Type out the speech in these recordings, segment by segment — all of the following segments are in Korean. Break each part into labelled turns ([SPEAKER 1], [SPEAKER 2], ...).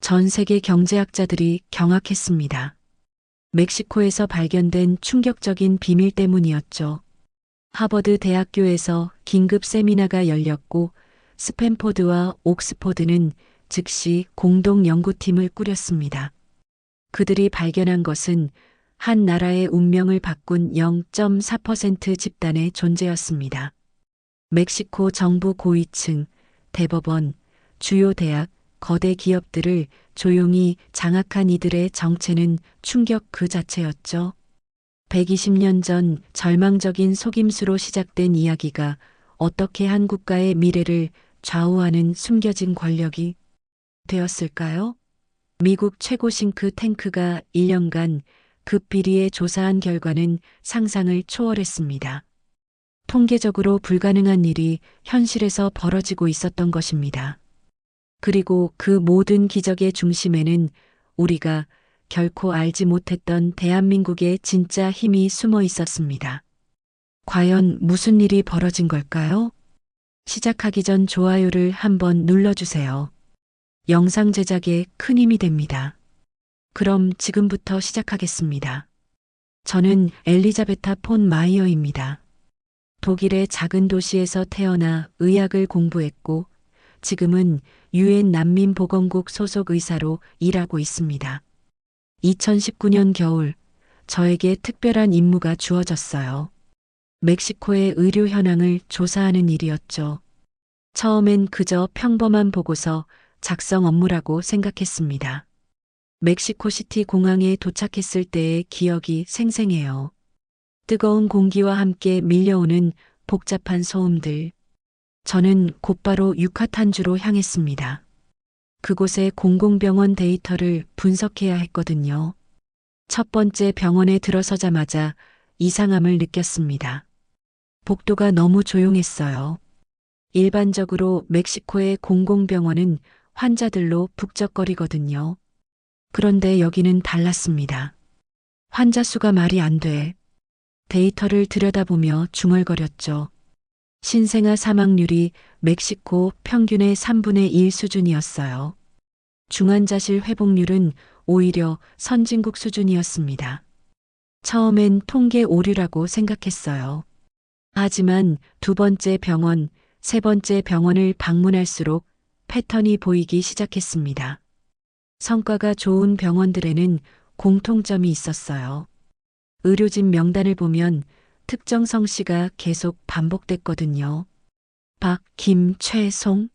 [SPEAKER 1] 전 세계 경제학자들이 경악했습니다. 멕시코에서 발견된 충격적인 비밀 때문이었죠. 하버드 대학교에서 긴급 세미나가 열렸고 스탠포드와 옥스포드는 즉시 공동 연구팀을 꾸렸습니다. 그들이 발견한 것은 한 나라의 운명을 바꾼 0.4% 집단의 존재였습니다. 멕시코 정부 고위층, 대법원, 주요 대학, 거대 기업들을 조용히 장악한 이들의 정체는 충격 그 자체였죠. 120년 전 절망적인 속임수로 시작된 이야기가 어떻게 한 국가의 미래를 좌우하는 숨겨진 권력이 되었을까요? 미국 최고 싱크탱크가 1년간 급비리에 조사한 결과는 상상을 초월했습니다. 통계적으로 불가능한 일이 현실에서 벌어지고 있었던 것입니다. 그리고 그 모든 기적의 중심에는 우리가 결코 알지 못했던 대한민국의 진짜 힘이 숨어 있었습니다. 과연 무슨 일이 벌어진 걸까요? 시작하기 전 좋아요를 한번 눌러주세요. 영상 제작에 큰 힘이 됩니다. 그럼 지금부터 시작하겠습니다. 저는 엘리자베타 폰 마이어입니다. 독일의 작은 도시에서 태어나 의학을 공부했고 지금은 유엔 난민보건국 소속 의사로 일하고 있습니다. 2019년 겨울 저에게 특별한 임무가 주어졌어요. 멕시코의 의료 현황을 조사하는 일이었죠. 처음엔 그저 평범한 보고서 작성 업무라고 생각했습니다. 멕시코시티 공항에 도착했을 때의 기억이 생생해요. 뜨거운 공기와 함께 밀려오는 복잡한 소음들. 저는 곧바로 유카탄주로 향했습니다. 그곳의 공공병원 데이터를 분석해야 했거든요. 첫 번째 병원에 들어서자마자 이상함을 느꼈습니다. 복도가 너무 조용했어요. 일반적으로 멕시코의 공공병원은 환자들로 북적거리거든요. 그런데 여기는 달랐습니다. 환자 수가 말이 안 돼. 데이터를 들여다보며 중얼거렸죠. 신생아 사망률이 멕시코 평균의 3분의 1 수준이었어요. 중환자실 회복률은 오히려 선진국 수준이었습니다. 처음엔 통계 오류라고 생각했어요. 하지만 두 번째 병원, 세 번째 병원을 방문할수록 패턴이 보이기 시작했습니다. 성과가 좋은 병원들에는 공통점이 있었어요. 의료진 명단을 보면 특정 성씨가 계속 반복됐거든요. 박, 김, 최, 송?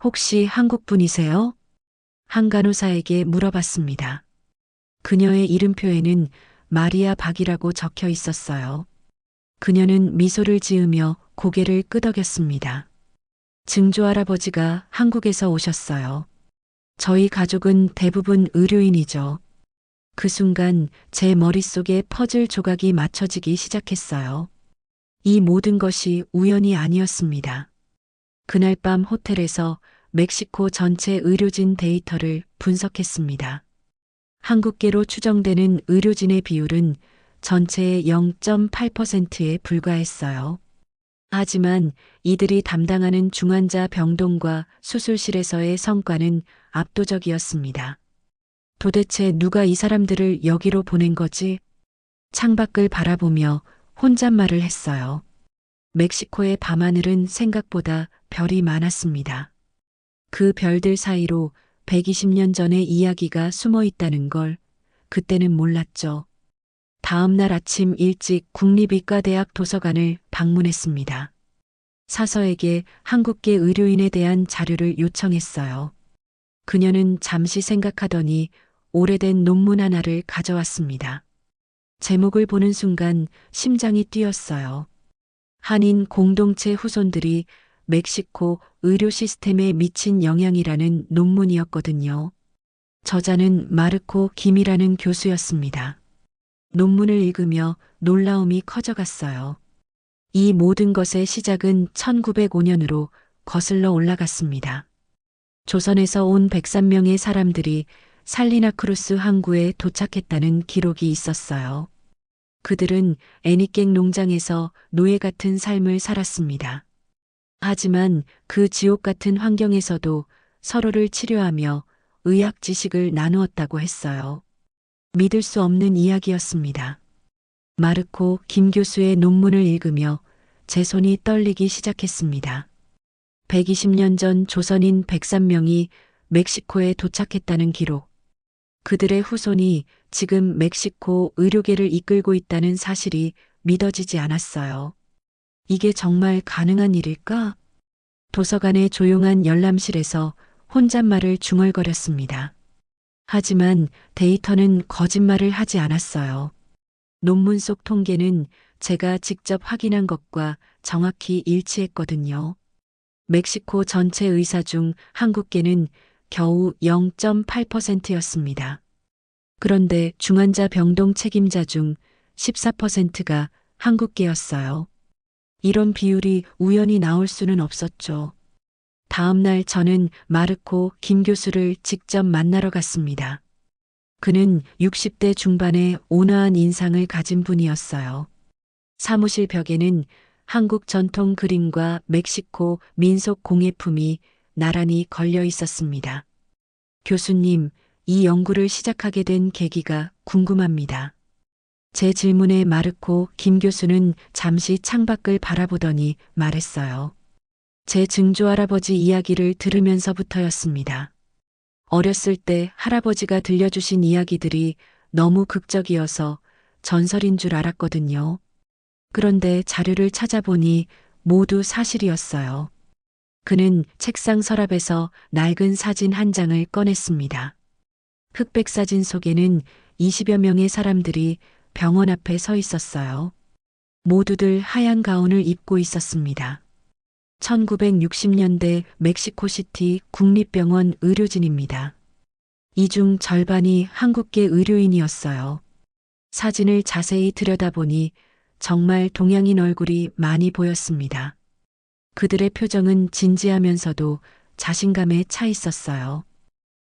[SPEAKER 1] 혹시 한국 분이세요? 한 간호사에게 물어봤습니다. 그녀의 이름표에는 마리아 박이라고 적혀 있었어요. 그녀는 미소를 지으며 고개를 끄덕였습니다. 증조 할아버지가 한국에서 오셨어요. 저희 가족은 대부분 의료인이죠. 그 순간 제 머릿속에 퍼즐 조각이 맞춰지기 시작했어요. 이 모든 것이 우연이 아니었습니다. 그날 밤 호텔에서 멕시코 전체 의료진 데이터를 분석했습니다. 한국계로 추정되는 의료진의 비율은 전체의 0.8%에 불과했어요. 하지만 이들이 담당하는 중환자 병동과 수술실에서의 성과는 압도적이었습니다. 도대체 누가 이 사람들을 여기로 보낸 거지? 창밖을 바라보며 혼잣말을 했어요. 멕시코의 밤하늘은 생각보다 별이 많았습니다. 그 별들 사이로 120년 전의 이야기가 숨어 있다는 걸 그때는 몰랐죠. 다음 날 아침 일찍 국립의과대학 도서관을 방문했습니다. 사서에게 한국계 의료인에 대한 자료를 요청했어요. 그녀는 잠시 생각하더니 오래된 논문 하나를 가져왔습니다. 제목을 보는 순간 심장이 뛰었어요. 한인 공동체 후손들이 멕시코 의료 시스템에 미친 영향이라는 논문이었거든요. 저자는 마르코 김이라는 교수였습니다. 논문을 읽으며 놀라움이 커져갔어요. 이 모든 것의 시작은 1905년으로 거슬러 올라갔습니다. 조선에서 온 103명의 사람들이 살리나크루스 항구에 도착했다는 기록이 있었어요. 그들은 애니깽 농장에서 노예 같은 삶을 살았습니다. 하지만 그 지옥 같은 환경에서도 서로를 치료하며 의학 지식을 나누었다고 했어요. 믿을 수 없는 이야기였습니다. 마르코 김 교수의 논문을 읽으며 제 손이 떨리기 시작했습니다. 120년 전 조선인 103명이 멕시코에 도착했다는 기록. 그들의 후손이 지금 멕시코 의료계를 이끌고 있다는 사실이 믿어지지 않았어요. 이게 정말 가능한 일일까? 도서관의 조용한 열람실에서 혼잣말을 중얼거렸습니다. 하지만 데이터는 거짓말을 하지 않았어요. 논문 속 통계는 제가 직접 확인한 것과 정확히 일치했거든요. 멕시코 전체 의사 중 한국계는 겨우 0.8%였습니다. 그런데 중환자 병동 책임자 중 14%가 한국계였어요. 이런 비율이 우연히 나올 수는 없었죠. 다음 날 저는 마르코 김 교수를 직접 만나러 갔습니다. 그는 60대 중반의 온화한 인상을 가진 분이었어요. 사무실 벽에는 한국 전통 그림과 멕시코 민속 공예품이 나란히 걸려 있었습니다. 교수님, 이 연구를 시작하게 된 계기가 궁금합니다. 제 질문에 마르코 김 교수는 잠시 창밖을 바라보더니 말했어요. 제 증조할아버지 이야기를 들으면서부터였습니다. 어렸을 때 할아버지가 들려주신 이야기들이 너무 극적이어서 전설인 줄 알았거든요. 그런데 자료를 찾아보니 모두 사실이었어요. 그는 책상 서랍에서 낡은 사진 한 장을 꺼냈습니다. 흑백 사진 속에는 20여 명의 사람들이 병원 앞에 서 있었어요. 모두들 하얀 가운을 입고 있었습니다. 1960년대 멕시코시티 국립병원 의료진입니다. 이 중 절반이 한국계 의료인이었어요. 사진을 자세히 들여다보니 정말 동양인 얼굴이 많이 보였습니다. 그들의 표정은 진지하면서도 자신감에 차 있었어요.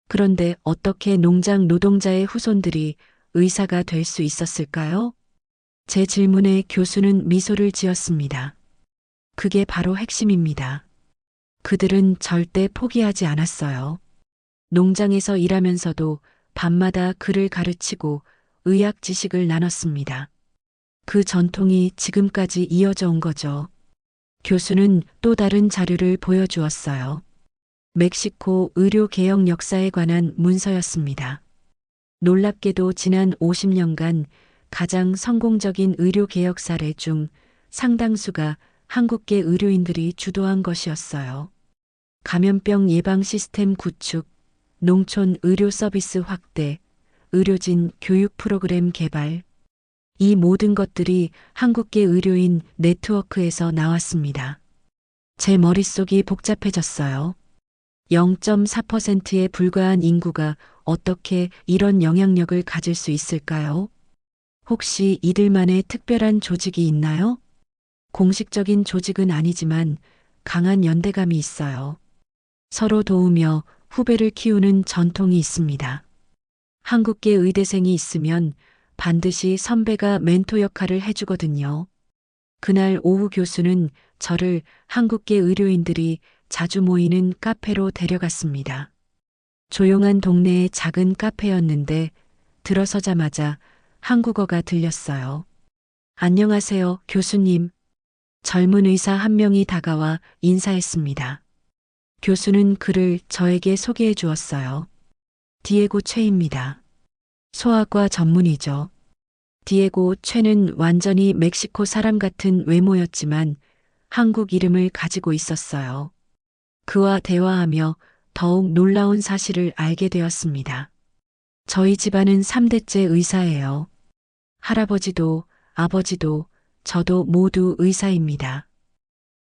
[SPEAKER 1] 그런데 어떻게 농장 노동자의 후손들이 의사가 될 수 있었을까요? 제 질문에 교수는 미소를 지었습니다. 그게 바로 핵심입니다. 그들은 절대 포기하지 않았어요. 농장에서 일하면서도 밤마다 글을 가르치고 의학 지식을 나눴습니다. 그 전통이 지금까지 이어져 온 거죠. 교수는 또 다른 자료를 보여주었어요. 멕시코 의료개혁 역사에 관한 문서였습니다. 놀랍게도 지난 50년간 가장 성공적인 의료개혁 사례 중 상당수가 한국계 의료인들이 주도한 것이었어요. 감염병 예방 시스템 구축, 농촌 의료 서비스 확대, 의료진 교육 프로그램 개발. 이 모든 것들이 한국계 의료인 네트워크에서 나왔습니다. 제 머릿속이 복잡해졌어요. 0.4%에 불과한 인구가 어떻게 이런 영향력을 가질 수 있을까요? 혹시 이들만의 특별한 조직이 있나요? 공식적인 조직은 아니지만 강한 연대감이 있어요. 서로 도우며 후배를 키우는 전통이 있습니다. 한국계 의대생이 있으면 반드시 선배가 멘토 역할을 해주거든요. 그날 오후 교수는 저를 한국계 의료인들이 자주 모이는 카페로 데려갔습니다. 조용한 동네의 작은 카페였는데 들어서자마자 한국어가 들렸어요. 안녕하세요, 교수님. 젊은 의사 한 명이 다가와 인사했습니다. 교수는 그를 저에게 소개해 주었어요. 디에고 최입니다. 소아과 전문이죠. 디에고 최는 완전히 멕시코 사람 같은 외모였지만 한국 이름을 가지고 있었어요. 그와 대화하며 더욱 놀라운 사실을 알게 되었습니다. 저희 집안은 3대째 의사예요. 할아버지도 아버지도 저도 모두 의사입니다.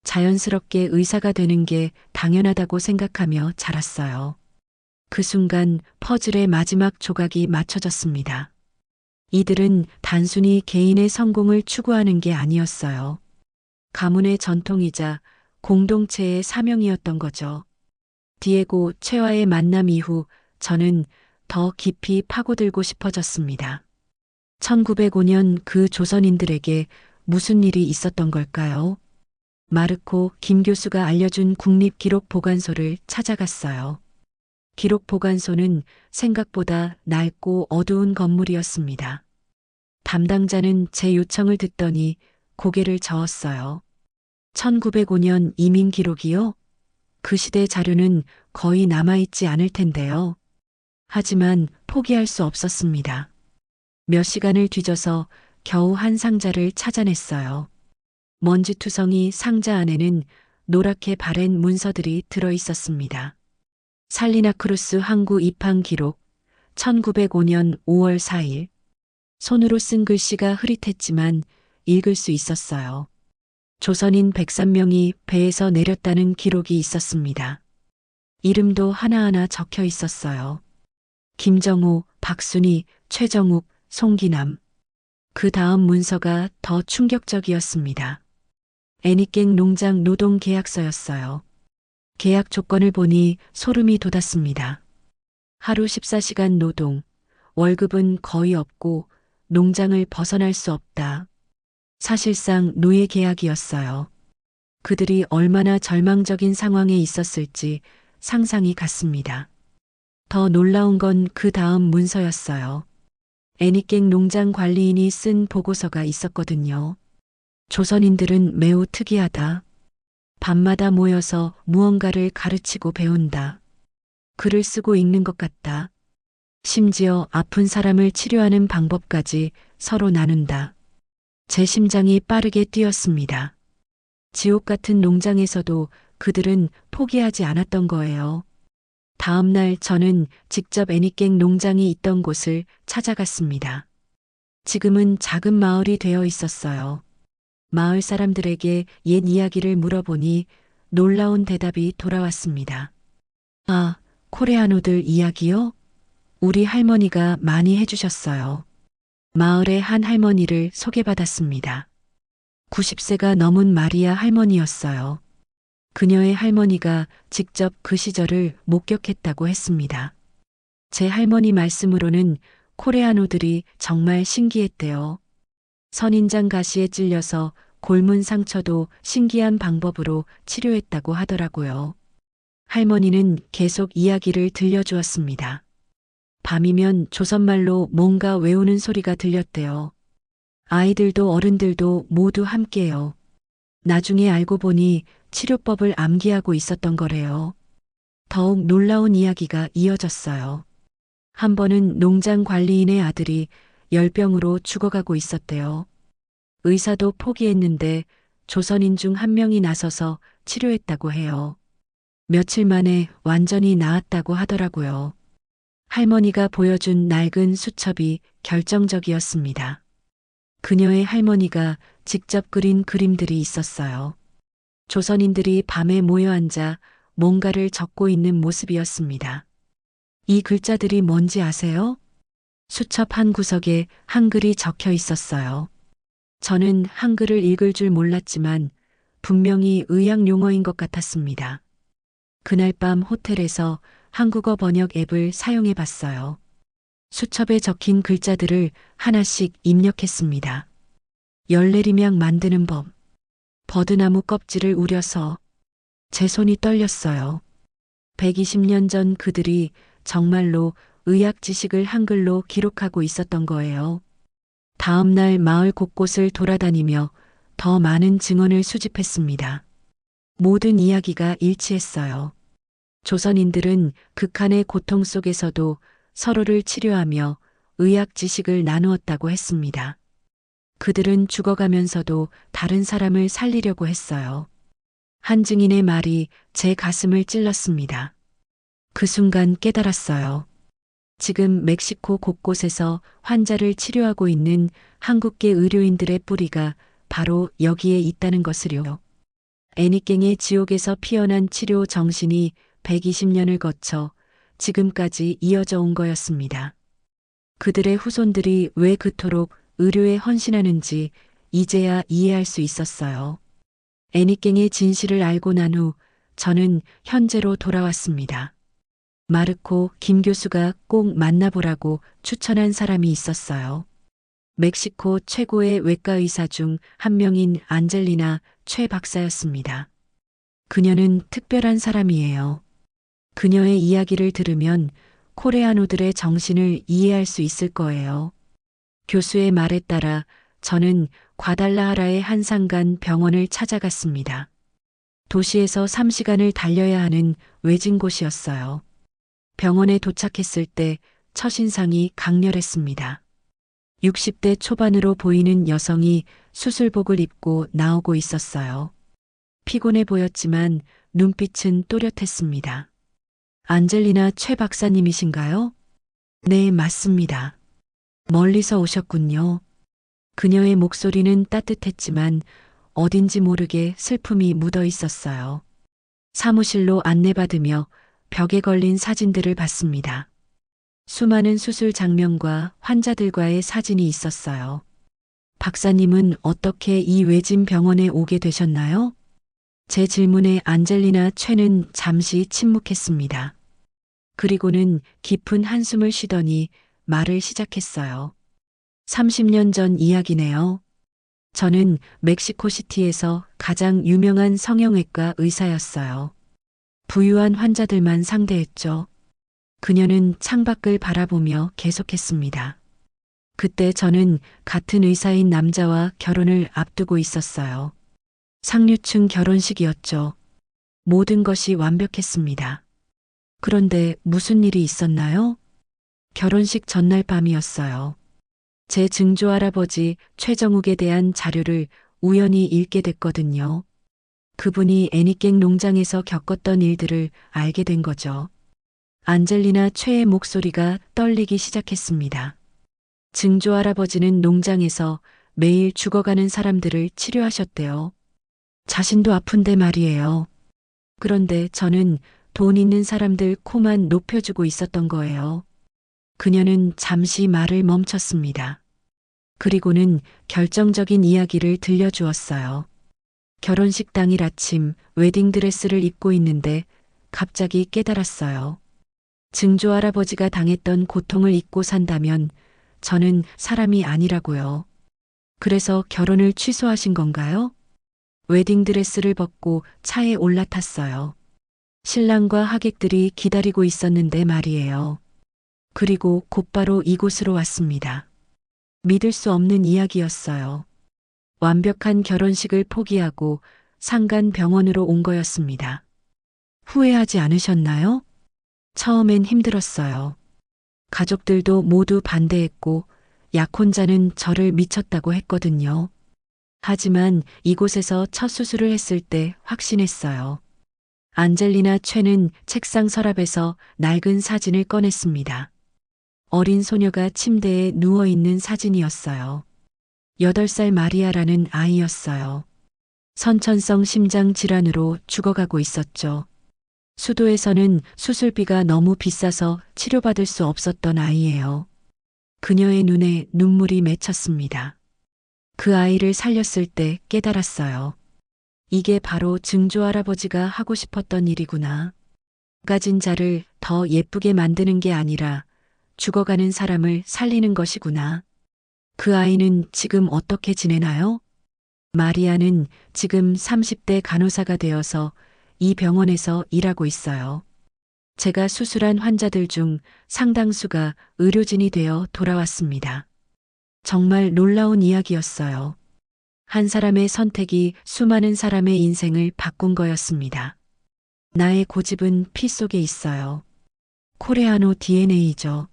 [SPEAKER 1] 자연스럽게 의사가 되는 게 당연하다고 생각하며 자랐어요. 그 순간 퍼즐의 마지막 조각이 맞춰졌습니다. 이들은 단순히 개인의 성공을 추구하는 게 아니었어요. 가문의 전통이자 공동체의 사명이었던 거죠. 디에고 최와의 만남 이후 저는 더 깊이 파고들고 싶어졌습니다. 1905년 그 조선인들에게 무슨 일이 있었던 걸까요? 마르코 김 교수가 알려준 국립기록보관소를 찾아갔어요. 기록 보관소는 생각보다 낡고 어두운 건물이었습니다. 담당자는 제 요청을 듣더니 고개를 저었어요. 1905년 이민 기록이요? 그 시대 자료는 거의 남아있지 않을 텐데요. 하지만 포기할 수 없었습니다. 몇 시간을 뒤져서 겨우 한 상자를 찾아냈어요. 먼지투성이 상자 안에는 노랗게 바랜 문서들이 들어 있었습니다. 살리나크루스 항구 입항 기록 1905년 5월 4일. 손으로 쓴 글씨가 흐릿했지만 읽을 수 있었어요. 조선인 103명이 배에서 내렸다는 기록이 있었습니다. 이름도 하나하나 적혀 있었어요. 김정호, 박순희, 최정욱, 송기남. 그 다음 문서가 더 충격적이었습니다. 애니깽 농장 노동 계약서였어요. 계약 조건을 보니 소름이 돋았습니다. 하루 14시간 노동, 월급은 거의 없고 농장을 벗어날 수 없다. 사실상 노예 계약이었어요. 그들이 얼마나 절망적인 상황에 있었을지 상상이 갔습니다. 더 놀라운 건 그 다음 문서였어요. 애니깽 농장 관리인이 쓴 보고서가 있었거든요. 조선인들은 매우 특이하다. 밤마다 모여서 무언가를 가르치고 배운다. 글을 쓰고 읽는 것 같다. 심지어 아픈 사람을 치료하는 방법까지 서로 나눈다. 제 심장이 빠르게 뛰었습니다. 지옥 같은 농장에서도 그들은 포기하지 않았던 거예요. 다음 날 저는 직접 애니깽 농장이 있던 곳을 찾아갔습니다. 지금은 작은 마을이 되어 있었어요. 마을 사람들에게 옛 이야기를 물어보니 놀라운 대답이 돌아왔습니다. 아, 코레아노들 이야기요? 우리 할머니가 많이 해주셨어요. 마을의 한 할머니를 소개받았습니다. 90세가 넘은 마리아 할머니였어요. 그녀의 할머니가 직접 그 시절을 목격했다고 했습니다. 제 할머니 말씀으로는 코레아노들이 정말 신기했대요. 선인장 가시에 찔려서 골문 상처도 신기한 방법으로 치료했다고 하더라고요. 할머니는 계속 이야기를 들려주었습니다. 밤이면 조선말로 뭔가 외우는 소리가 들렸대요. 아이들도 어른들도 모두 함께요. 나중에 알고 보니 치료법을 암기하고 있었던 거래요. 더욱 놀라운 이야기가 이어졌어요. 한 번은 농장 관리인의 아들이 열병으로 죽어가고 있었대요. 의사도 포기했는데 조선인 중 한 명이 나서서 치료했다고 해요. 며칠 만에 완전히 나았다고 하더라고요. 할머니가 보여준 낡은 수첩이 결정적이었습니다. 그녀의 할머니가 직접 그린 그림들이 있었어요. 조선인들이 밤에 모여 앉아 뭔가를 적고 있는 모습이었습니다. 이 글자들이 뭔지 아세요? 수첩 한 구석에 한글이 적혀 있었어요. 저는 한글을 읽을 줄 몰랐지만 분명히 의학 용어인 것 같았습니다. 그날 밤 호텔에서 한국어 번역 앱을 사용해 봤어요. 수첩에 적힌 글자들을 하나씩 입력했습니다. 열내리면 만드는 법. 버드나무 껍질을 우려서. 제 손이 떨렸어요. 120년 전 그들이 정말로 의학 지식을 한글로 기록하고 있었던 거예요. 다음 날 마을 곳곳을 돌아다니며 더 많은 증언을 수집했습니다. 모든 이야기가 일치했어요. 조선인들은 극한의 고통 속에서도 서로를 치료하며 의학 지식을 나누었다고 했습니다. 그들은 죽어가면서도 다른 사람을 살리려고 했어요. 한 증인의 말이 제 가슴을 찔렀습니다. 그 순간 깨달았어요. 지금 멕시코 곳곳에서 환자를 치료하고 있는 한국계 의료인들의 뿌리가 바로 여기에 있다는 것을요. 애니깽의 지옥에서 피어난 치료 정신이 120년을 거쳐 지금까지 이어져 온 거였습니다. 그들의 후손들이 왜 그토록 의료에 헌신하는지 이제야 이해할 수 있었어요. 애니깽의 진실을 알고 난 후 저는 현재로 돌아왔습니다. 마르코 김 교수가 꼭 만나보라고 추천한 사람이 있었어요. 멕시코 최고의 외과 의사 중 한 명인 안젤리나 최 박사였습니다. 그녀는 특별한 사람이에요. 그녀의 이야기를 들으면 코레아노들의 정신을 이해할 수 있을 거예요. 교수의 말에 따라 저는 과달라하라의 한 산간 병원을 찾아갔습니다. 도시에서 3시간을 달려야 하는 외진 곳이었어요. 병원에 도착했을 때 첫인상이 강렬했습니다. 60대 초반으로 보이는 여성이 수술복을 입고 나오고 있었어요. 피곤해 보였지만 눈빛은 또렷했습니다. 안젤리나 최 박사님이신가요? 네, 맞습니다. 멀리서 오셨군요. 그녀의 목소리는 따뜻했지만 어딘지 모르게 슬픔이 묻어 있었어요. 사무실로 안내받으며 벽에 걸린 사진들을 봤습니다. 수많은 수술 장면과 환자들과의 사진이 있었어요. 박사님은 어떻게 이 외진 병원에 오게 되셨나요? 제 질문에 안젤리나 최는 잠시 침묵했습니다. 그리고는 깊은 한숨을 쉬더니 말을 시작했어요. 30년 전 이야기네요. 저는 멕시코시티에서 가장 유명한 성형외과 의사였어요. 부유한 환자들만 상대했죠. 그녀는 창밖을 바라보며 계속했습니다. 그때 저는 같은 의사인 남자와 결혼을 앞두고 있었어요. 상류층 결혼식이었죠. 모든 것이 완벽했습니다. 그런데 무슨 일이 있었나요? 결혼식 전날 밤이었어요. 제 증조할아버지 최정욱에 대한 자료를 우연히 읽게 됐거든요. 그분이 애니깽 농장에서 겪었던 일들을 알게 된 거죠. 안젤리나 최의 목소리가 떨리기 시작했습니다. 증조할아버지는 농장에서 매일 죽어가는 사람들을 치료하셨대요. 자신도 아픈데 말이에요. 그런데 저는 돈 있는 사람들 코만 높여주고 있었던 거예요. 그녀는 잠시 말을 멈췄습니다. 그리고는 결정적인 이야기를 들려주었어요. 결혼식 당일 아침 웨딩드레스를 입고 있는데 갑자기 깨달았어요. 증조할아버지가 당했던 고통을 잊고 산다면 저는 사람이 아니라고요. 그래서 결혼을 취소하신 건가요? 웨딩드레스를 벗고 차에 올라탔어요. 신랑과 하객들이 기다리고 있었는데 말이에요. 그리고 곧바로 이곳으로 왔습니다. 믿을 수 없는 이야기였어요. 완벽한 결혼식을 포기하고 상간 병원으로 온 거였습니다. 후회하지 않으셨나요? 처음엔 힘들었어요. 가족들도 모두 반대했고 약혼자는 저를 미쳤다고 했거든요. 하지만 이곳에서 첫 수술을 했을 때 확신했어요. 안젤리나 최는 책상 서랍에서 낡은 사진을 꺼냈습니다. 어린 소녀가 침대에 누워있는 사진이었어요. 8살 마리아라는 아이였어요. 선천성 심장 질환으로 죽어가고 있었죠. 수도에서는 수술비가 너무 비싸서 치료받을 수 없었던 아이예요. 그녀의 눈에 눈물이 맺혔습니다. 그 아이를 살렸을 때 깨달았어요. 이게 바로 증조할아버지가 하고 싶었던 일이구나. 가진 자를 더 예쁘게 만드는 게 아니라 죽어가는 사람을 살리는 것이구나. 그 아이는 지금 어떻게 지내나요? 마리아는 지금 30대 간호사가 되어서 이 병원에서 일하고 있어요. 제가 수술한 환자들 중 상당수가 의료진이 되어 돌아왔습니다. 정말 놀라운 이야기였어요. 한 사람의 선택이 수많은 사람의 인생을 바꾼 거였습니다. 나의 고집은 피 속에 있어요. 코레아노 DNA죠.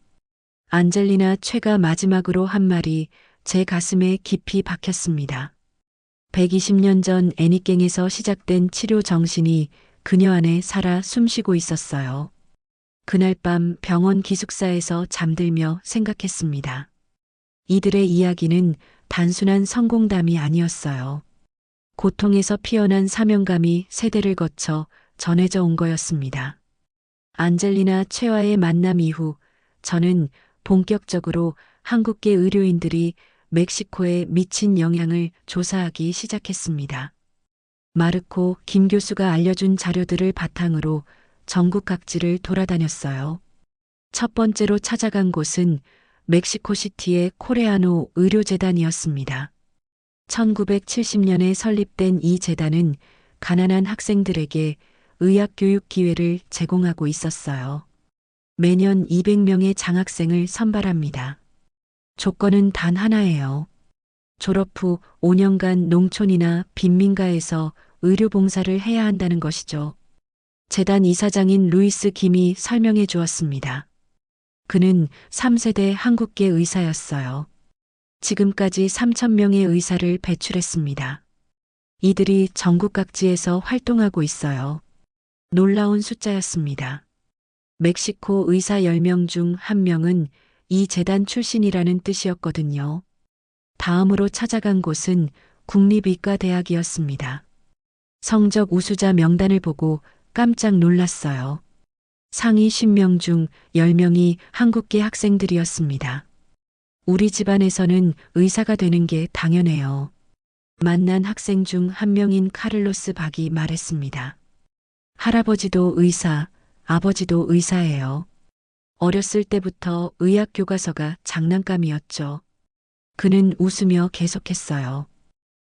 [SPEAKER 1] 안젤리나 최가 마지막으로 한 말이 제 가슴에 깊이 박혔습니다. 120년 전 애니깽에서 시작된 치료 정신이 그녀 안에 살아 숨쉬고 있었어요. 그날 밤 병원 기숙사에서 잠들며 생각했습니다. 이들의 이야기는 단순한 성공담이 아니었어요. 고통에서 피어난 사명감이 세대를 거쳐 전해져 온 거였습니다. 안젤리나 최와의 만남 이후 저는 본격적으로 한국계 의료인들이 멕시코에 미친 영향을 조사하기 시작했습니다. 마르코 김 교수가 알려준 자료들을 바탕으로 전국 각지를 돌아다녔어요. 첫 번째로 찾아간 곳은 멕시코시티의 코레아노 의료재단이었습니다. 1970년에 설립된 이 재단은 가난한 학생들에게 의학 교육 기회를 제공하고 있었어요. 매년 200명의 장학생을 선발합니다. 조건은 단 하나예요. 졸업 후 5년간 농촌이나 빈민가에서 의료봉사를 해야 한다는 것이죠. 재단 이사장인 루이스 김이 설명해 주었습니다. 그는 3세대 한국계 의사였어요. 지금까지 3,000명의 의사를 배출했습니다. 이들이 전국 각지에서 활동하고 있어요. 놀라운 숫자였습니다. 멕시코 의사 10명 중 1명은 이 재단 출신이라는 뜻이었거든요. 다음으로 찾아간 곳은 국립의과대학이었습니다. 성적 우수자 명단을 보고 깜짝 놀랐어요. 상위 10명 중 10명이 한국계 학생들이었습니다. 우리 집안에서는 의사가 되는 게 당연해요. 만난 학생 중 한 명인 카를로스 박이 말했습니다. 할아버지도 의사, 아버지도 의사예요. 어렸을 때부터 의학 교과서가 장난감이었죠. 그는 웃으며 계속했어요.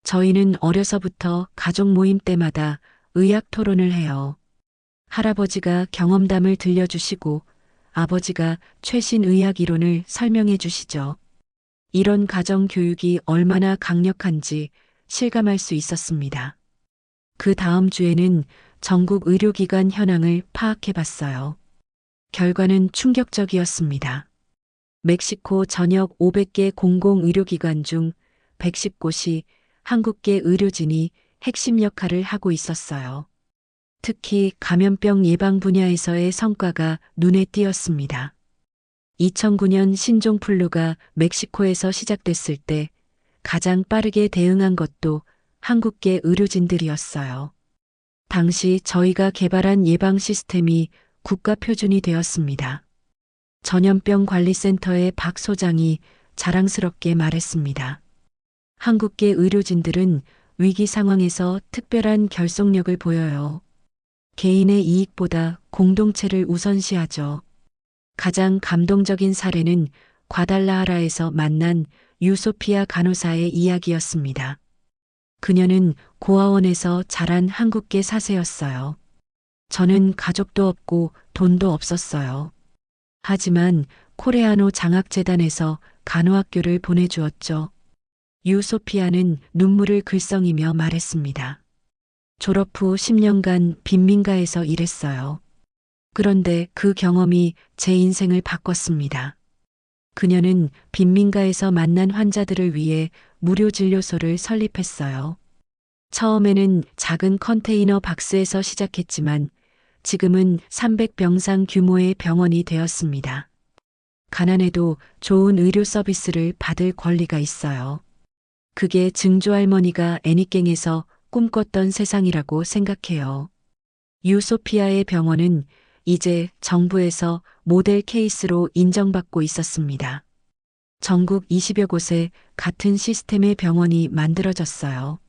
[SPEAKER 1] 저희는 어려서부터 가족 모임 때마다 의학 토론을 해요. 할아버지가 경험담을 들려주시고 아버지가 최신 의학 이론을 설명해 주시죠. 이런 가정 교육이 얼마나 강력한지 실감할 수 있었습니다. 그 다음 주에는 전국 의료기관 현황을 파악해 봤어요. 결과는 충격적이었습니다. 멕시코 전역 500개 공공의료기관 중 110곳이 한국계 의료진이 핵심 역할을 하고 있었어요. 특히 감염병 예방 분야에서의 성과가 눈에 띄었습니다. 2009년 신종플루가 멕시코에서 시작됐을 때 가장 빠르게 대응한 것도 한국계 의료진들이었어요. 당시 저희가 개발한 예방 시스템이 국가 표준이 되었습니다. 전염병 관리센터의 박 소장이 자랑스럽게 말했습니다. 한국계 의료진들은 위기 상황에서 특별한 결속력을 보여요. 개인의 이익보다 공동체를 우선시하죠. 가장 감동적인 사례는 과달라하라에서 만난 유소피아 간호사의 이야기였습니다. 그녀는 고아원에서 자란 한국계 사세였어요. 저는 가족도 없고 돈도 없었어요. 하지만 코레아노 장학재단에서 간호학교를 보내주었죠. 유소피아는 눈물을 글썽이며 말했습니다. 졸업 후 10년간 빈민가에서 일했어요. 그런데 그 경험이 제 인생을 바꿨습니다. 그녀는 빈민가에서 만난 환자들을 위해 무료 진료소를 설립했어요. 처음에는 작은 컨테이너 박스에서 시작했지만 지금은 300병상 규모의 병원이 되었습니다. 가난해도 좋은 의료 서비스를 받을 권리가 있어요. 그게 증조할머니가 애니깽에서 꿈꿨던 세상이라고 생각해요. 유소피아의 병원은 이제 정부에서 모델 케이스로 인정받고 있었습니다. 전국 20여 곳에 같은 시스템의 병원이 만들어졌어요.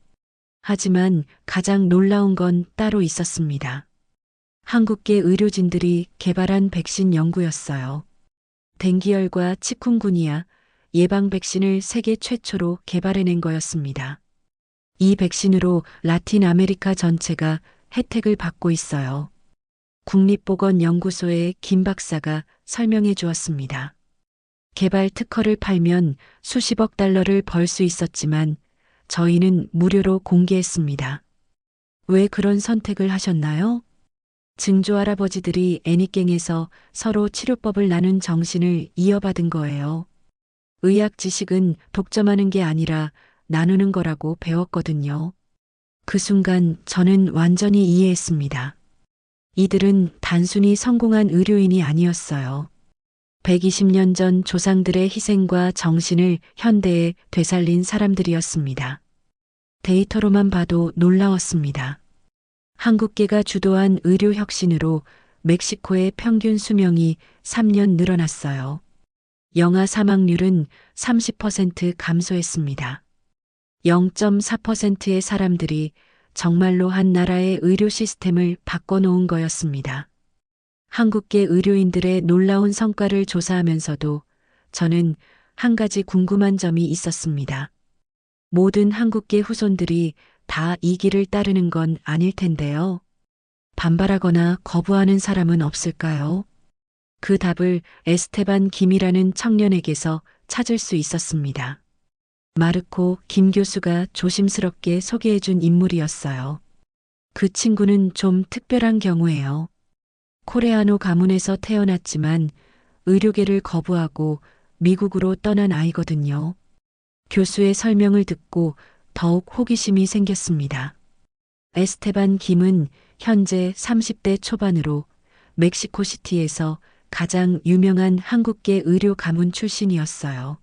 [SPEAKER 1] 하지만 가장 놀라운 건 따로 있었습니다. 한국계 의료진들이 개발한 백신 연구였어요. 댕기열과 치쿵구니아 예방 백신을 세계 최초로 개발해낸 거였습니다. 이 백신으로 라틴 아메리카 전체가 혜택을 받고 있어요. 국립보건연구소의 김 박사가 설명해 주었습니다. 개발 특허를 팔면 수십억 달러를 벌 수 있었지만 저희는 무료로 공개했습니다. 왜 그런 선택을 하셨나요? 증조 할아버지들이 애니깽에서 서로 치료법을 나눈 정신을 이어받은 거예요. 의학 지식은 독점하는 게 아니라 나누는 거라고 배웠거든요. 그 순간 저는 완전히 이해했습니다. 이들은 단순히 성공한 의료인이 아니었어요. 120년 전 조상들의 희생과 정신을 현대에 되살린 사람들이었습니다. 데이터로만 봐도 놀라웠습니다. 한국계가 주도한 의료 혁신으로 멕시코의 평균 수명이 3년 늘어났어요. 영아 사망률은 30% 감소했습니다. 0.4%의 사람들이 정말로 한 나라의 의료 시스템을 바꿔놓은 거였습니다. 한국계 의료인들의 놀라운 성과를 조사하면서도 저는 한 가지 궁금한 점이 있었습니다. 모든 한국계 후손들이 다 이 길을 따르는 건 아닐 텐데요. 반발하거나 거부하는 사람은 없을까요? 그 답을 에스테반 김이라는 청년에게서 찾을 수 있었습니다. 마르코 김 교수가 조심스럽게 소개해준 인물이었어요. 그 친구는 좀 특별한 경우예요. 코레아노 가문에서 태어났지만 의료계를 거부하고 미국으로 떠난 아이거든요. 교수의 설명을 듣고 더욱 호기심이 생겼습니다. 에스테반 김은 현재 30대 초반으로 멕시코시티에서 가장 유명한 한국계 의료 가문 출신이었어요.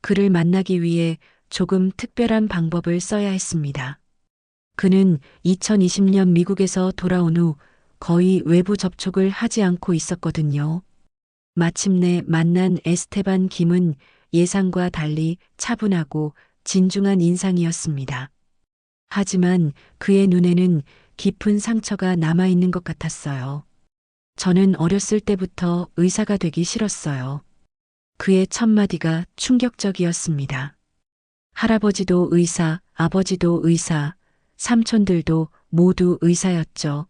[SPEAKER 1] 그를 만나기 위해 조금 특별한 방법을 써야 했습니다. 그는 2020년 미국에서 돌아온 후 거의 외부 접촉을 하지 않고 있었거든요. 마침내 만난 에스테반 김은 예상과 달리 차분하고 진중한 인상이었습니다. 하지만 그의 눈에는 깊은 상처가 남아있는 것 같았어요. 저는 어렸을 때부터 의사가 되기 싫었어요. 그의 첫마디가 충격적이었습니다. 할아버지도 의사, 아버지도 의사, 삼촌들도 모두 의사였죠.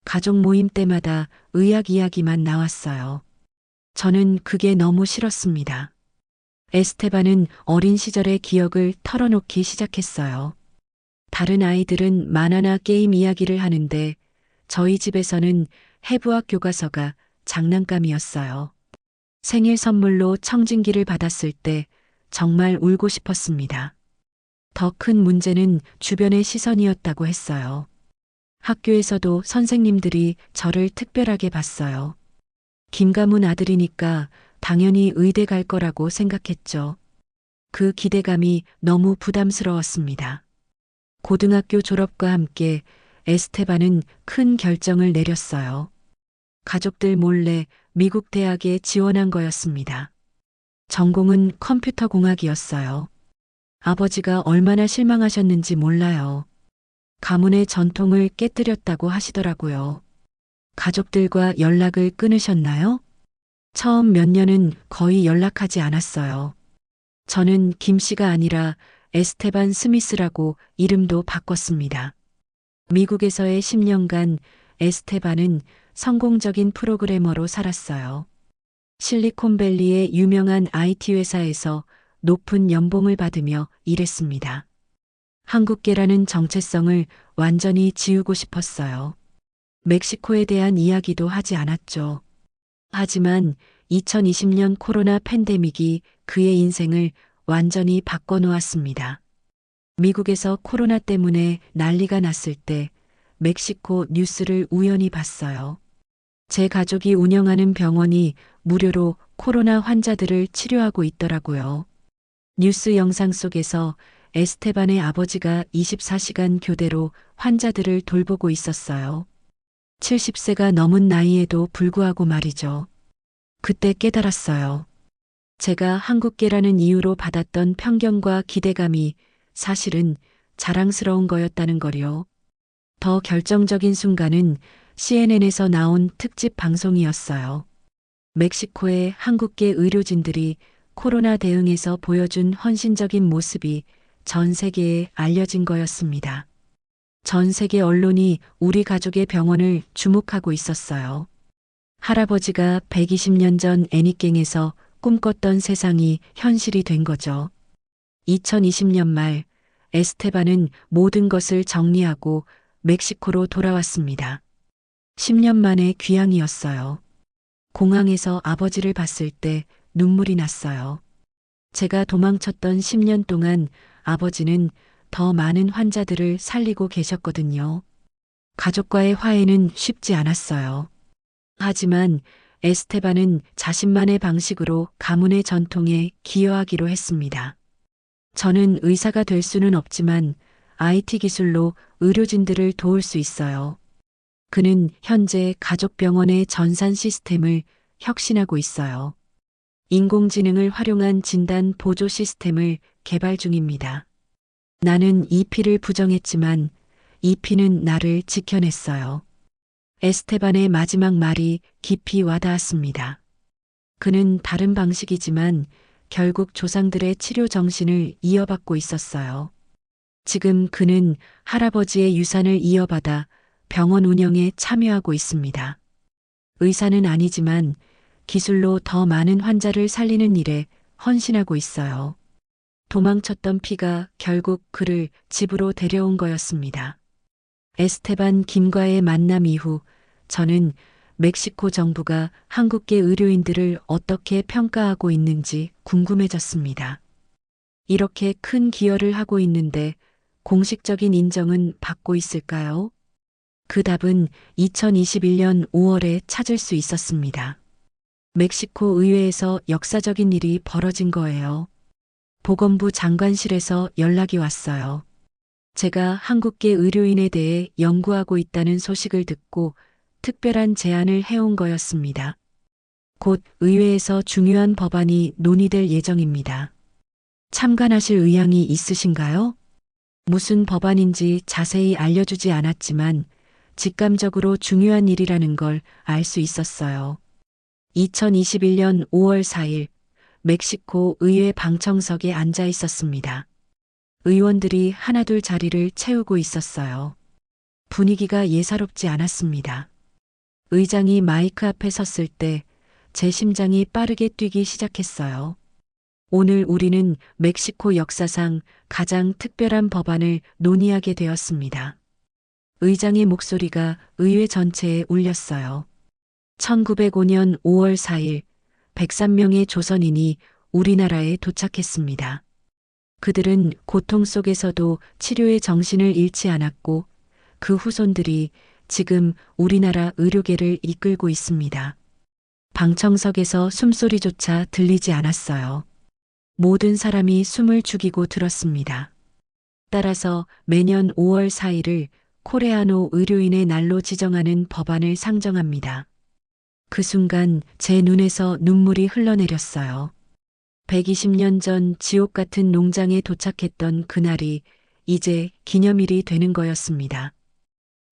[SPEAKER 1] 가족 모임 때마다 의학 이야기만 나왔어요. 저는 그게 너무 싫었습니다. 에스테반은 어린 시절의 기억을 털어놓기 시작했어요. 다른 아이들은 만화나 게임 이야기를 하는데 저희 집에서는 해부학 교과서가 장난감이었어요. 생일 선물로 청진기를 받았을 때 정말 울고 싶었습니다. 더 큰 문제는 주변의 시선이었다고 했어요. 학교에서도 선생님들이 저를 특별하게 봤어요. 김가문 아들이니까 당연히 의대 갈 거라고 생각했죠. 그 기대감이 너무 부담스러웠습니다. 고등학교 졸업과 함께 에스테반은 큰 결정을 내렸어요. 가족들 몰래 미국 대학에 지원한 거였습니다. 전공은 컴퓨터 공학이었어요. 아버지가 얼마나 실망하셨는지 몰라요. 가문의 전통을 깨뜨렸다고 하시더라고요. 가족들과 연락을 끊으셨나요? 처음 몇 년은 거의 연락하지 않았어요. 저는 김 씨가 아니라 에스테반 스미스라고 이름도 바꿨습니다. 미국에서의 10년간 에스테반은 성공적인 프로그래머로 살았어요. 실리콘밸리의 유명한 IT 회사에서 높은 연봉을 받으며 일했습니다. 한국계라는 정체성을 완전히 지우고 싶었어요. 멕시코에 대한 이야기도 하지 않았죠. 하지만 2020년 코로나 팬데믹이 그의 인생을 완전히 바꿔놓았습니다. 미국에서 코로나 때문에 난리가 났을 때 멕시코 뉴스를 우연히 봤어요. 제 가족이 운영하는 병원이 무료로 코로나 환자들을 치료하고 있더라고요. 뉴스 영상 속에서 에스테반의 아버지가 24시간 교대로 환자들을 돌보고 있었어요. 70세가 넘은 나이에도 불구하고 말이죠. 그때 깨달았어요. 제가 한국계라는 이유로 받았던 편견과 기대감이 사실은 자랑스러운 거였다는 거요. 더 결정적인 순간은 CNN에서 나온 특집 방송이었어요. 멕시코의 한국계 의료진들이 코로나 대응에서 보여준 헌신적인 모습이 전 세계에 알려진 거였습니다. 전 세계 언론이 우리 가족의 병원을 주목하고 있었어요. 할아버지가 120년 전 애니깽에서 꿈꿨던 세상이 현실이 된 거죠. 2020년 말 에스테반은 모든 것을 정리하고 멕시코로 돌아왔습니다. 10년 만의 귀향이었어요. 공항에서 아버지를 봤을 때 눈물이 났어요. 제가 도망쳤던 10년 동안 아버지는 더 많은 환자들을 살리고 계셨거든요. 가족과의 화해는 쉽지 않았어요. 하지만 에스테반은 자신만의 방식으로 가문의 전통에 기여하기로 했습니다. 저는 의사가 될 수는 없지만 IT 기술로 의료진들을 도울 수 있어요. 그는 현재 가족병원의 전산 시스템을 혁신하고 있어요. 인공지능을 활용한 진단 보조 시스템을 개발 중입니다. 나는 이 피를 부정했지만 이 피는 나를 지켜냈어요. 에스테반의 마지막 말이 깊이 와닿았습니다. 그는 다른 방식이지만 결국 조상들의 치료 정신을 이어받고 있었어요. 지금 그는 할아버지의 유산을 이어받아 병원 운영에 참여하고 있습니다. 의사는 아니지만 기술로 더 많은 환자를 살리는 일에 헌신하고 있어요. 도망쳤던 피가 결국 그를 집으로 데려온 거였습니다. 에스테반 김과의 만남 이후 저는 멕시코 정부가 한국계 의료인들을 어떻게 평가하고 있는지 궁금해졌습니다. 이렇게 큰 기여를 하고 있는데 공식적인 인정은 받고 있을까요? 그 답은 2021년 5월에 찾을 수 있었습니다. 멕시코 의회에서 역사적인 일이 벌어진 거예요. 보건부 장관실에서 연락이 왔어요. 제가 한국계 의료인에 대해 연구하고 있다는 소식을 듣고 특별한 제안을 해온 거였습니다. 곧 의회에서 중요한 법안이 논의될 예정입니다. 참관하실 의향이 있으신가요? 무슨 법안인지 자세히 알려주지 않았지만 직감적으로 중요한 일이라는 걸 알 수 있었어요. 2021년 5월 4일 멕시코 의회 방청석에 앉아 있었습니다. 의원들이 하나둘 자리를 채우고 있었어요. 분위기가 예사롭지 않았습니다. 의장이 마이크 앞에 섰을 때 제 심장이 빠르게 뛰기 시작했어요. 오늘 우리는 멕시코 역사상 가장 특별한 법안을 논의하게 되었습니다. 의장의 목소리가 의회 전체에 울렸어요. 1905년 5월 4일 103명의 조선인이 우리나라에 도착했습니다. 그들은 고통 속에서도 치료의 정신을 잃지 않았고 그 후손들이 지금 우리나라 의료계를 이끌고 있습니다. 방청석에서 숨소리조차 들리지 않았어요. 모든 사람이 숨을 죽이고 들었습니다. 따라서 매년 5월 4일을 코레아노 의료인의 날로 지정하는 법안을 상정합니다. 그 순간 제 눈에서 눈물이 흘러내렸어요. 120년 전 지옥 같은 농장에 도착했던 그날이 이제 기념일이 되는 거였습니다.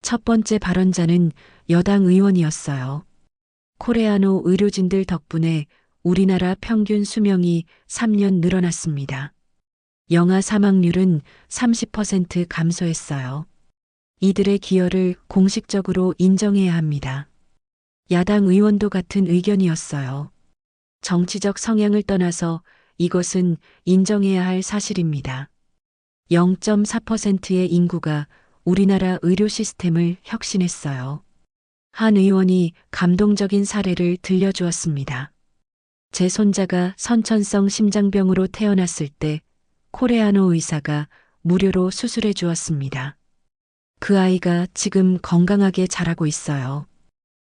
[SPEAKER 1] 첫 번째 발언자는 여당 의원이었어요. 코레아노 의료진들 덕분에 우리나라 평균 수명이 3년 늘어났습니다. 영아 사망률은 30% 감소했어요. 이들의 기여를 공식적으로 인정해야 합니다. 야당 의원도 같은 의견이었어요. 정치적 성향을 떠나서 이것은 인정해야 할 사실입니다. 0.4%의 인구가 우리나라 의료 시스템을 혁신했어요. 한 의원이 감동적인 사례를 들려주었습니다. 제 손자가 선천성 심장병으로 태어났을 때 코레아노 의사가 무료로 수술해 주었습니다. 그 아이가 지금 건강하게 자라고 있어요.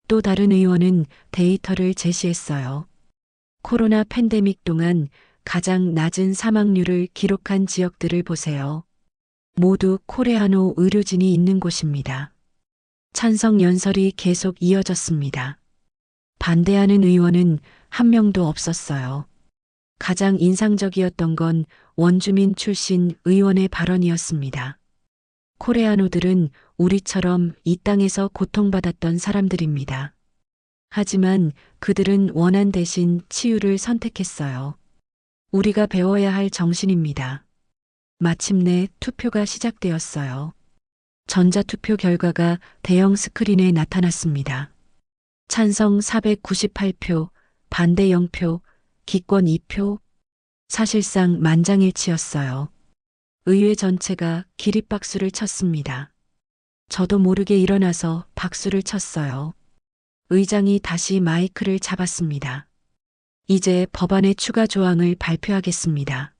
[SPEAKER 1] 또 다른 의원은 데이터를 제시했어요. 코로나 팬데믹 동안 가장 낮은 사망률을 기록한 지역들을 보세요. 모두 코레아노 의료진이 있는 곳입니다. 찬성 연설이 계속 이어졌습니다. 반대하는 의원은 한 명도 없었어요. 가장 인상적이었던 건 원주민 출신 의원의 발언이었습니다. 코레아노들은 우리처럼 이 땅에서 고통받았던 사람들입니다. 하지만 그들은 원한 대신 치유를 선택했어요. 우리가 배워야 할 정신입니다. 마침내 투표가 시작되었어요. 전자투표 결과가 대형 스크린에 나타났습니다. 찬성 498표, 반대 0표, 기권 2표. 사실상 만장일치였어요. 의회 전체가 기립박수를 쳤습니다. 저도 모르게 일어나서 박수를 쳤어요. 의장이 다시 마이크를 잡았습니다. 이제 법안의 추가 조항을 발표하겠습니다.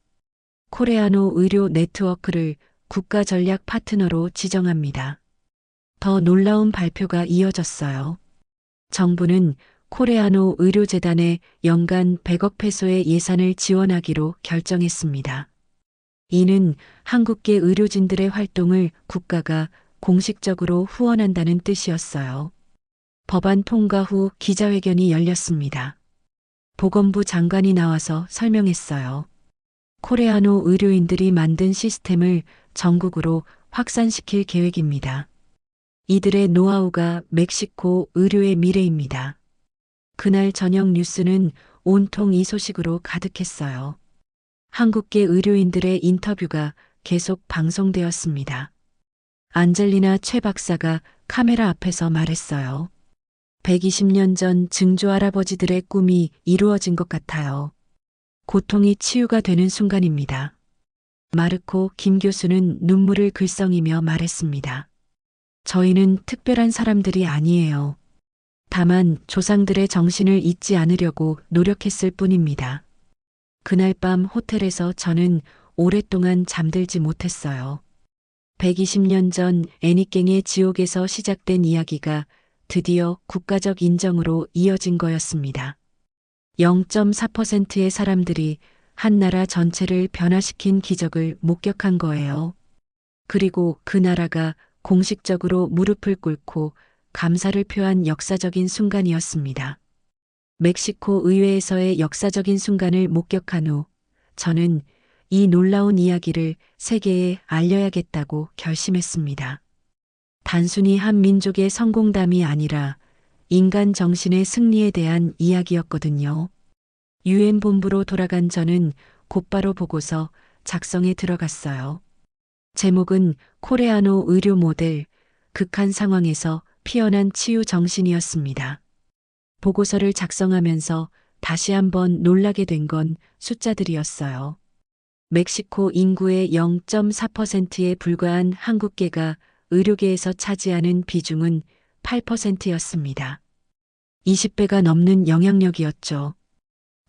[SPEAKER 1] 코레아노 의료 네트워크를 국가 전략 파트너로 지정합니다. 더 놀라운 발표가 이어졌어요. 정부는 코레아노 의료재단에 연간 100억 페소의 예산을 지원하기로 결정했습니다. 이는 한국계 의료진들의 활동을 국가가 공식적으로 후원한다는 뜻이었어요. 법안 통과 후 기자회견이 열렸습니다. 보건부 장관이 나와서 설명했어요. 코레아노 의료인들이 만든 시스템을 전국으로 확산시킬 계획입니다. 이들의 노하우가 멕시코 의료의 미래입니다. 그날 저녁 뉴스는 온통 이 소식으로 가득했어요. 한국계 의료인들의 인터뷰가 계속 방송되었습니다. 안젤리나 최 박사가 카메라 앞에서 말했어요. 120년 전 증조 할아버지들의 꿈이 이루어진 것 같아요. 고통이 치유가 되는 순간입니다. 마르코 김 교수는 눈물을 글썽이며 말했습니다. 저희는 특별한 사람들이 아니에요. 다만 조상들의 정신을 잊지 않으려고 노력했을 뿐입니다. 그날 밤 호텔에서 저는 오랫동안 잠들지 못했어요. 120년 전 애니깽의 지옥에서 시작된 이야기가 드디어 국가적 인정으로 이어진 거였습니다. 0.4%의 사람들이 한 나라 전체를 변화시킨 기적을 목격한 거예요. 그리고 그 나라가 공식적으로 무릎을 꿇고 감사를 표한 역사적인 순간이었습니다. 멕시코 의회에서의 역사적인 순간을 목격한 후 저는 이 놀라운 이야기를 세계에 알려야겠다고 결심했습니다. 단순히 한 민족의 성공담이 아니라 인간 정신의 승리에 대한 이야기였거든요. 유엔 본부로 돌아간 저는 곧바로 보고서 작성에 들어갔어요. 제목은 코레아노 의료 모델, 극한 상황에서 피어난 치유 정신이었습니다. 보고서를 작성하면서 다시 한번 놀라게 된 건 숫자들이었어요. 멕시코 인구의 0.4%에 불과한 한국계가 의료계에서 차지하는 비중은 8%였습니다. 20배가 넘는 영향력이었죠.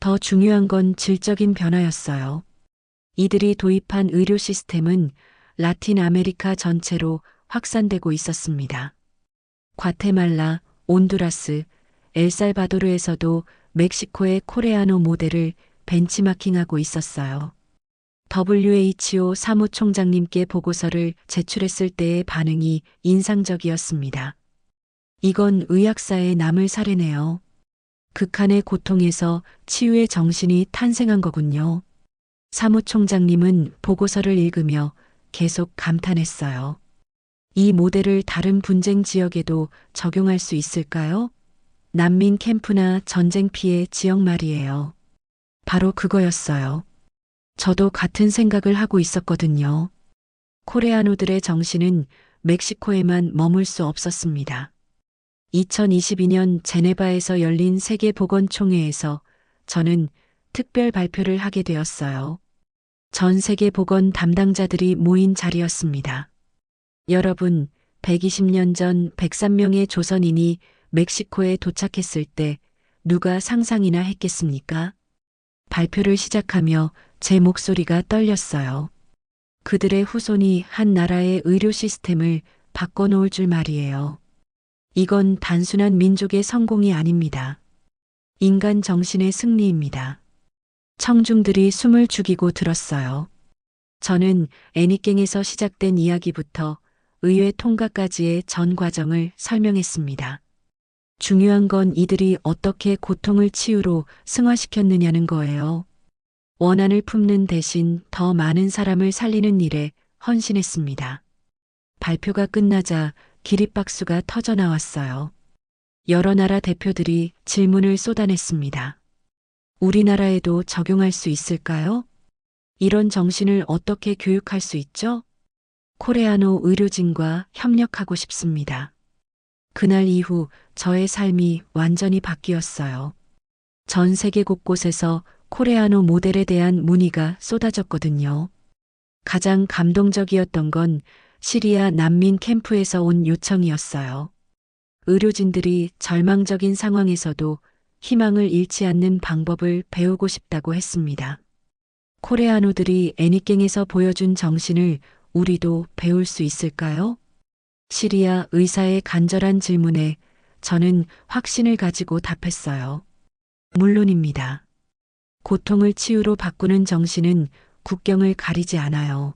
[SPEAKER 1] 더 중요한 건 질적인 변화였어요. 이들이 도입한 의료 시스템은 라틴 아메리카 전체로 확산되고 있었습니다. 과테말라, 온두라스, 엘살바도르에서도 멕시코의 코레아노 모델을 벤치마킹하고 있었어요. WHO 사무총장님께 보고서를 제출했을 때의 반응이 인상적이었습니다. 이건 의학사에 남을 사례네요. 극한의 고통에서 치유의 정신이 탄생한 거군요. 사무총장님은 보고서를 읽으며 계속 감탄했어요. 이 모델을 다른 분쟁 지역에도 적용할 수 있을까요? 난민 캠프나 전쟁 피해 지역 말이에요. 바로 그거였어요. 저도 같은 생각을 하고 있었거든요. 코레아노들의 정신은 멕시코에만 머물 수 없었습니다. 2022년 제네바에서 열린 세계보건총회에서 저는 특별 발표를 하게 되었어요. 전 세계 보건 담당자들이 모인 자리였습니다. 여러분, 120년 전 103명의 조선인이 멕시코에 도착했을 때 누가 상상이나 했겠습니까? 발표를 시작하며 제 목소리가 떨렸어요. 그들의 후손이 한 나라의 의료 시스템을 바꿔놓을 줄 말이에요. 이건 단순한 민족의 성공이 아닙니다. 인간 정신의 승리입니다. 청중들이 숨을 죽이고 들었어요. 저는 애니깽에서 시작된 이야기부터 의회 통과까지의 전 과정을 설명했습니다. 중요한 건 이들이 어떻게 고통을 치유로 승화시켰느냐는 거예요. 원한을 품는 대신 더 많은 사람을 살리는 일에 헌신했습니다. 발표가 끝나자 기립박수가 터져 나왔어요. 여러 나라 대표들이 질문을 쏟아냈습니다. 우리나라에도 적용할 수 있을까요? 이런 정신을 어떻게 교육할 수 있죠? 코레아노 의료진과 협력하고 싶습니다. 그날 이후 저의 삶이 완전히 바뀌었어요. 전 세계 곳곳에서 코레아노 모델에 대한 문의가 쏟아졌거든요. 가장 감동적이었던 건 시리아 난민 캠프에서 온 요청이었어요. 의료진들이 절망적인 상황에서도 희망을 잃지 않는 방법을 배우고 싶다고 했습니다. 코레아노들이 애니깽에서 보여준 정신을 우리도 배울 수 있을까요? 시리아 의사의 간절한 질문에 저는 확신을 가지고 답했어요. 물론입니다. 고통을 치유로 바꾸는 정신은 국경을 가리지 않아요.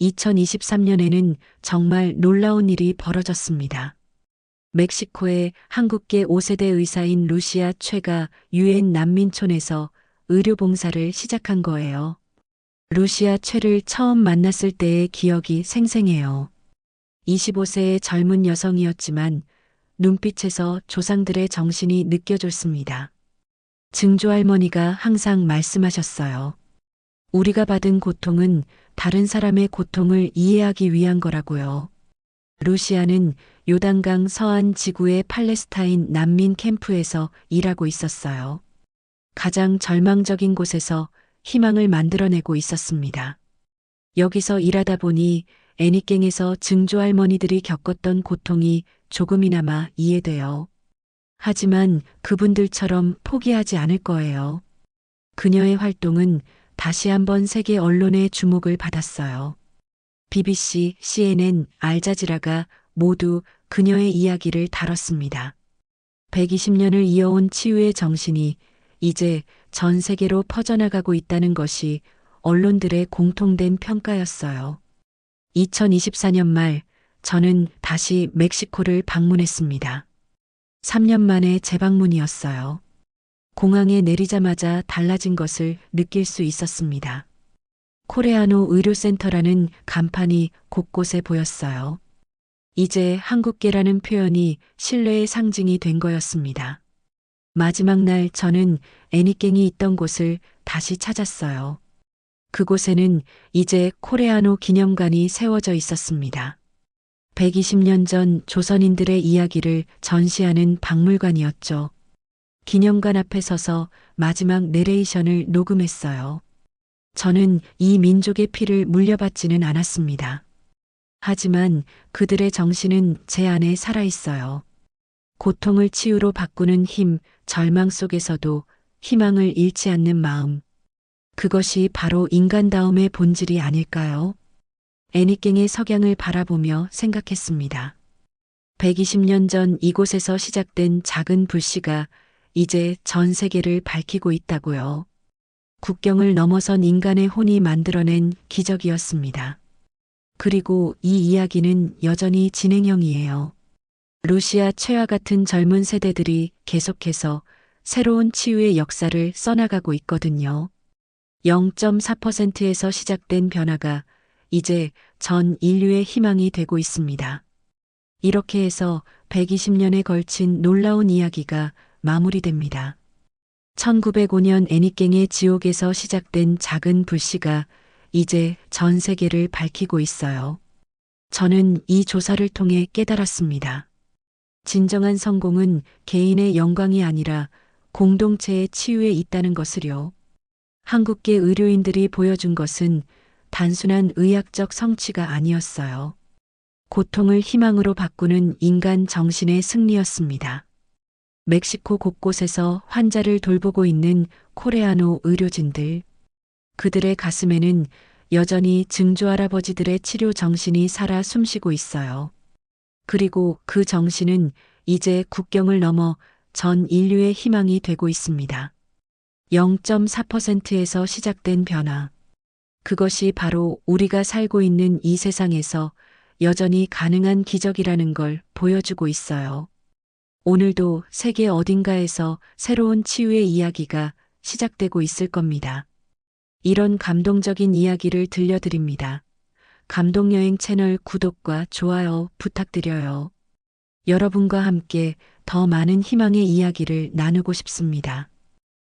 [SPEAKER 1] 2023년에는 정말 놀라운 일이 벌어졌습니다. 멕시코의 한국계 5세대 의사인 루시아 최가 유엔 난민촌에서 의료봉사를 시작한 거예요. 루시아 최를 처음 만났을 때의 기억이 생생해요. 25세의 젊은 여성이었지만 눈빛에서 조상들의 정신이 느껴졌습니다. 증조할머니가 항상 말씀하셨어요. 우리가 받은 고통은 다른 사람의 고통을 이해하기 위한 거라고요. 루시아는 요단강 서안 지구의 팔레스타인 난민 캠프에서 일하고 있었어요. 가장 절망적인 곳에서 희망을 만들어내고 있었습니다. 여기서 일하다 보니 애니깽에서 증조 할머니들이 겪었던 고통이 조금이나마 이해돼요. 하지만 그분들처럼 포기하지 않을 거예요. 그녀의 활동은 다시 한번 세계 언론의 주목을 받았어요. BBC, CNN, 알자지라가 모두 그녀의 이야기를 다뤘습니다. 120년을 이어온 치유의 정신이 이제 전 세계로 퍼져나가고 있다는 것이 언론들의 공통된 평가였어요. 2024년 말 저는 다시 멕시코를 방문했습니다. 3년 만에 재방문이었어요. 공항에 내리자마자 달라진 것을 느낄 수 있었습니다. 코레아노 의료센터라는 간판이 곳곳에 보였어요. 이제 한국계라는 표현이 신뢰의 상징이 된 거였습니다. 마지막 날 저는 애니깽이 있던 곳을 다시 찾았어요. 그곳에는 이제 코레아노 기념관이 세워져 있었습니다. 120년 전 조선인들의 이야기를 전시하는 박물관이었죠. 기념관 앞에 서서 마지막 내레이션을 녹음했어요. 저는 이 민족의 피를 물려받지는 않았습니다. 하지만 그들의 정신은 제 안에 살아있어요. 고통을 치유로 바꾸는 힘, 절망 속에서도 희망을 잃지 않는 마음. 그것이 바로 인간다움의 본질이 아닐까요? 애니깽의 석양을 바라보며 생각했습니다. 120년 전 이곳에서 시작된 작은 불씨가 이제 전 세계를 밝히고 있다고요. 국경을 넘어선 인간의 혼이 만들어낸 기적이었습니다. 그리고 이 이야기는 여전히 진행형이에요. 루시아 최와 같은 젊은 세대들이 계속해서 새로운 치유의 역사를 써나가고 있거든요. 0.4%에서 시작된 변화가 이제 전 인류의 희망이 되고 있습니다. 이렇게 해서 120년에 걸친 놀라운 이야기가 마무리됩니다. 1905년 애니깽의 지옥에서 시작된 작은 불씨가 이제 전 세계를 밝히고 있어요. 저는 이 조사를 통해 깨달았습니다. 진정한 성공은 개인의 영광이 아니라 공동체의 치유에 있다는 것을요. 한국계 의료인들이 보여준 것은 단순한 의학적 성취가 아니었어요. 고통을 희망으로 바꾸는 인간 정신의 승리였습니다. 멕시코 곳곳에서 환자를 돌보고 있는 코레아노 의료진들. 그들의 가슴에는 여전히 증조 할아버지들의 치료 정신이 살아 숨쉬고 있어요. 그리고 그 정신은 이제 국경을 넘어 전 인류의 희망이 되고 있습니다. 0.4%에서 시작된 변화. 그것이 바로 우리가 살고 있는 이 세상에서 여전히 가능한 기적이라는 걸 보여주고 있어요. 오늘도 세계 어딘가에서 새로운 치유의 이야기가 시작되고 있을 겁니다. 이런 감동적인 이야기를 들려드립니다. 감동여행 채널 구독과 좋아요 부탁드려요. 여러분과 함께 더 많은 희망의 이야기를 나누고 싶습니다.